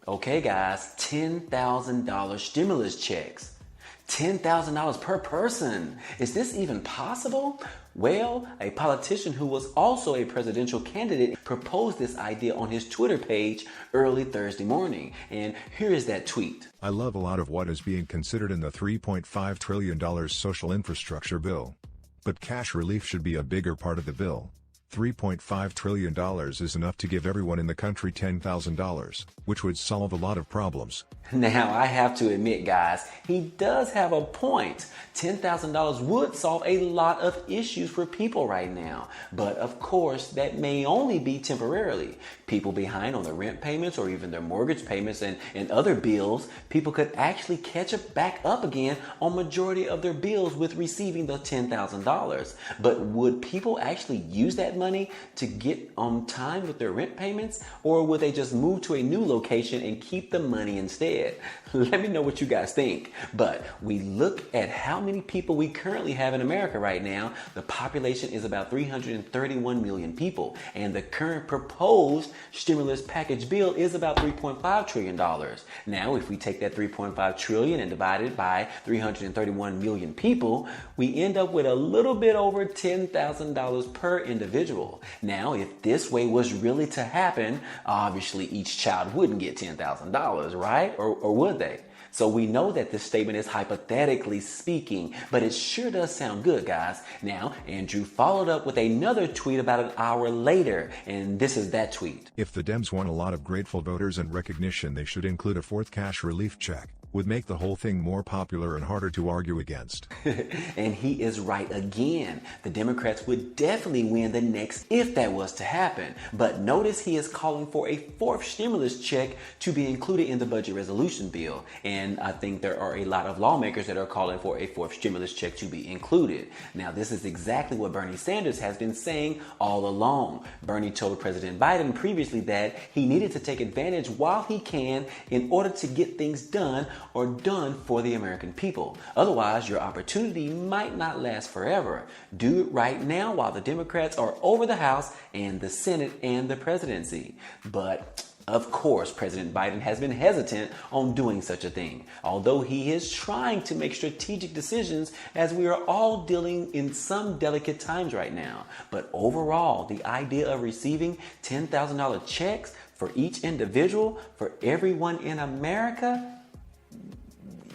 Okay, guys, $10,000 stimulus checks. $10,000 per person. Is this even possible? Well, a politician who was also a presidential candidate proposed this idea on his Twitter page early Thursday morning. And here is that tweet. I love a lot of what is being considered in the $3.5 trillion social infrastructure bill. But cash relief should be a bigger part of the bill. $3.5 trillion is enough to give everyone in the country $10,000, which would solve a lot of problems. Now, I have to admit, guys, he does have a point. $10,000 would solve a lot of issues for people right now. But of course, that may only be temporarily. People behind on their rent payments or even their mortgage payments and other bills, people could actually catch up back up again on majority of their bills with receiving the $10,000. But would people actually use that money to get on time with their rent payments? Or would they just move to a new location and keep the money instead? Let me know what you guys think. But we look at how many people we currently have in America right now. The population is about 331 million people. And the current proposed stimulus package bill is about $3.5 trillion. Now, if we take that $3.5 trillion and divide it by 331 million people, we end up with a little bit over $10,000 per individual. Now, if this way was really to happen, obviously each child wouldn't get $10,000, right? Or would they? So we know that this statement is hypothetically speaking, but it sure does sound good, guys. Now, Andrew followed up with another tweet about an hour later, and this is that tweet. If the Dems want a lot of grateful voters and recognition, they should include a fourth cash relief check. Would make the whole thing more popular and harder to argue against. And he is right again. The Democrats would definitely win the next if that was to happen. But notice he is calling for a fourth stimulus check to be included in the budget resolution bill. And I think there are a lot of lawmakers that are calling for a fourth stimulus check to be included. Now, this is exactly what Bernie Sanders has been saying all along. Bernie told President Biden previously that he needed to take advantage while he can in order to get things done or done for the American people. Otherwise, your opportunity might not last forever. Do it right now while the Democrats are over the House and the Senate and the presidency. But of course, President Biden has been hesitant on doing such a thing, although he is trying to make strategic decisions as we are all dealing in some delicate times right now. But overall, the idea of receiving $10,000 checks for each individual, for everyone in America,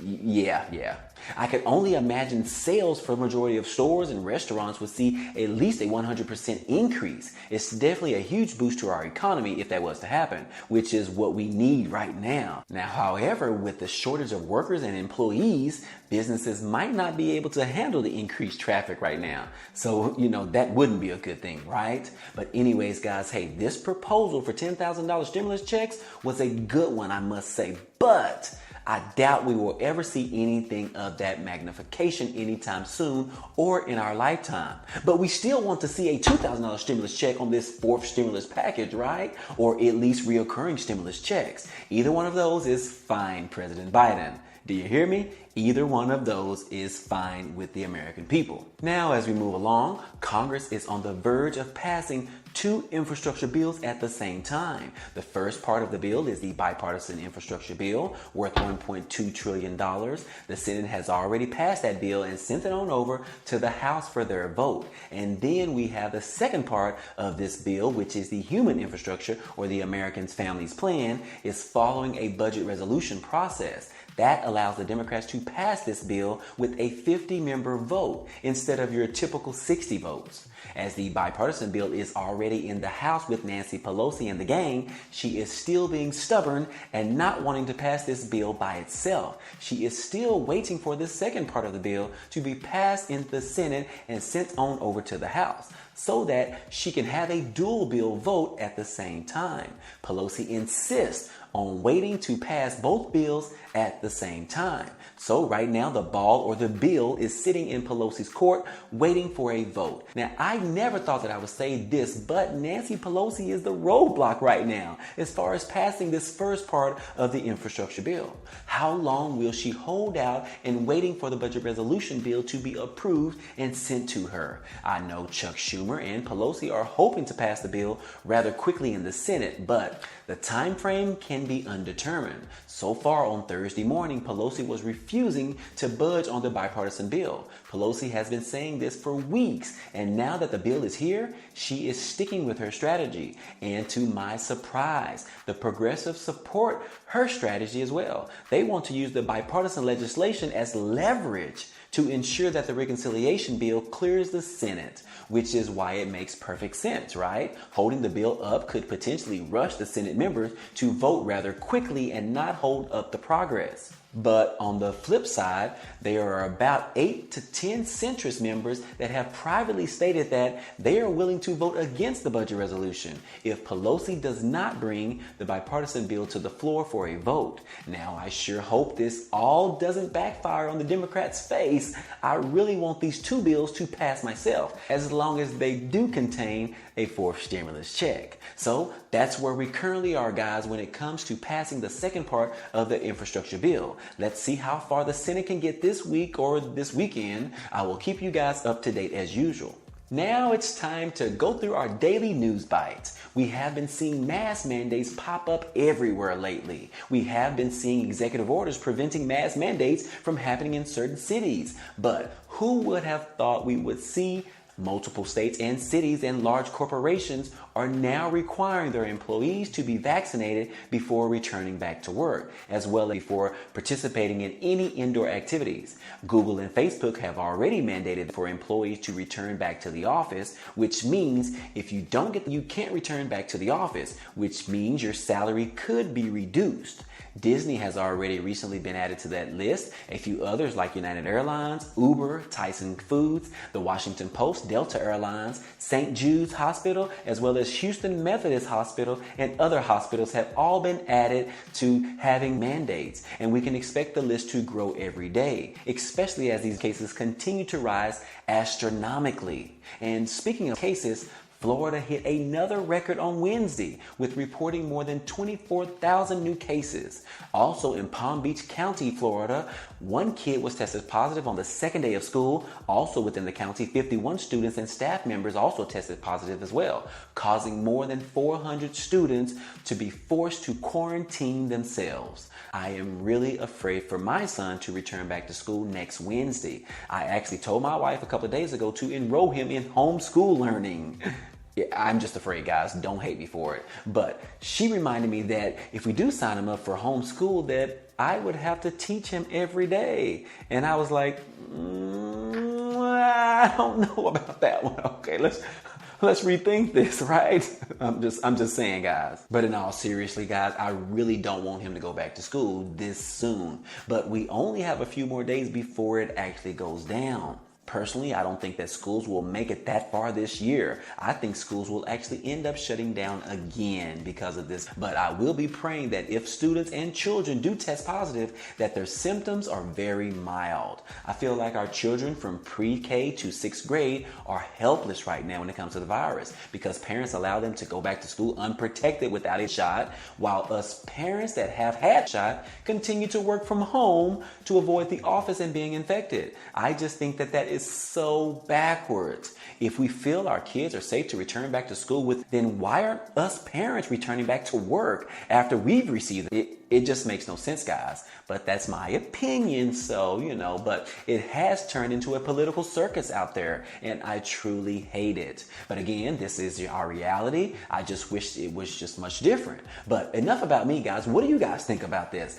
yeah. I could only imagine sales for the majority of stores and restaurants would see at least a 100% increase. It's definitely a huge boost to our economy if that was to happen, which is what we need right now. Now, however, with the shortage of workers and employees, businesses might not be able to handle the increased traffic right now. So, that wouldn't be a good thing, right? But anyways, guys, hey, this proposal for $10,000 stimulus checks was a good one, I must say. But I doubt we will ever see anything of that magnification anytime soon or in our lifetime. But we still want to see a $2,000 stimulus check on this fourth stimulus package, right? Or at least reoccurring stimulus checks. Either one of those is fine, President Biden. Do you hear me? Either one of those is fine with the American people. Now, as we move along, Congress is on the verge of passing two infrastructure bills at the same time. The first part of the bill is the bipartisan infrastructure bill worth $1.2 trillion. The Senate has already passed that bill and sent it on over to the House for their vote. And then we have the second part of this bill, which is the human infrastructure, or the Americans' Families Plan, is following a budget resolution process. That allows the Democrats to pass this bill with a 50-member vote instead of your typical 60 votes. As the bipartisan bill is already in the House with Nancy Pelosi and the gang, she is still being stubborn and not wanting to pass this bill by itself. She is still waiting for the second part of the bill to be passed in the Senate and sent on over to the House, so that she can have a dual bill vote at the same time. Pelosi insists on waiting to pass both bills at the same time. So right now the ball or the bill is sitting in Pelosi's court waiting for a vote. Now, I never thought that I would say this, but Nancy Pelosi is the roadblock right now as far as passing this first part of the infrastructure bill. How long will she hold out and waiting for the budget resolution bill to be approved and sent to her? I know Chuck Schumer and Pelosi are hoping to pass the bill rather quickly in the Senate, but the time frame can can be undetermined. So far on Thursday morning, Pelosi was refusing to budge on the bipartisan bill. Pelosi has been saying this for weeks, and now that the bill is here, she is sticking with her strategy. And to my surprise, the progressives support her strategy as well. They want to use the bipartisan legislation as leverage to ensure that the reconciliation bill clears the Senate, which is why it makes perfect sense, right? Holding the bill up could potentially rush the Senate members to vote rather quickly and not hold up the progress. But on the flip side, there are about 8 to 10 centrist members that have privately stated that they are willing to vote against the budget resolution if Pelosi does not bring the bipartisan bill to the floor for a vote. Now, I sure hope this all doesn't backfire on the Democrats' face. I really want these two bills to pass myself, as long as they do contain a fourth stimulus check. So that's where we currently are, guys, when it comes to passing the second part of the infrastructure bill. Let's see how far the Senate can get this week or this weekend. I will keep you guys up to date as usual. Now it's time to go through our daily news bites. We have been seeing mask mandates pop up everywhere lately. We have been seeing executive orders preventing mask mandates from happening in certain cities. But who would have thought we would see multiple states and cities and large corporations are now requiring their employees to be vaccinated before returning back to work, as well as before participating in any indoor activities. Google and Facebook have already mandated for employees to return back to the office, which means if you you can't return back to the office, which means your salary could be reduced. Disney has already recently been added to that list. A few others like United Airlines, Uber, Tyson Foods, the Washington Post, Delta Airlines, St. Jude's Hospital, as well as Houston Methodist Hospital and other hospitals have all been added to having mandates. And we can expect the list to grow every day, especially as these cases continue to rise astronomically. And speaking of cases, Florida hit another record on Wednesday with reporting more than 24,000 new cases. Also in Palm Beach County, Florida, one kid was tested positive on the second day of school. Also within the county, 51 students and staff members also tested positive as well, causing more than 400 students to be forced to quarantine themselves. I am really afraid for my son to return back to school next Wednesday. I actually told my wife a couple of days ago to enroll him in homeschool learning. Yeah, I'm just afraid, guys. Don't hate me for it. But she reminded me that if we do sign him up for homeschool, that I would have to teach him every day. And I was like, I don't know about that one. Okay, let's rethink this, right? I'm just saying, guys. But in all seriously, guys, I really don't want him to go back to school this soon. But we only have a few more days before it actually goes down. Personally, I don't think that schools will make it that far this year. I think schools will actually end up shutting down again because of this. But I will be praying that if students and children do test positive, that their symptoms are very mild. I feel like our children from pre-K to 6th grade are helpless right now when it comes to the virus because parents allow them to go back to school unprotected without a shot, while us parents that have had a shot continue to work from home to avoid the office and being infected. I just think that is so backwards. If we feel our kids are safe to return back to school then why aren't us parents returning back to work after we've received it? It just makes no sense, guys. But that's my opinion. So, but it has turned into a political circus out there, and I truly hate it. But again, this is our reality. I just wish it was just much different. But enough about me, guys. What do you guys think about this?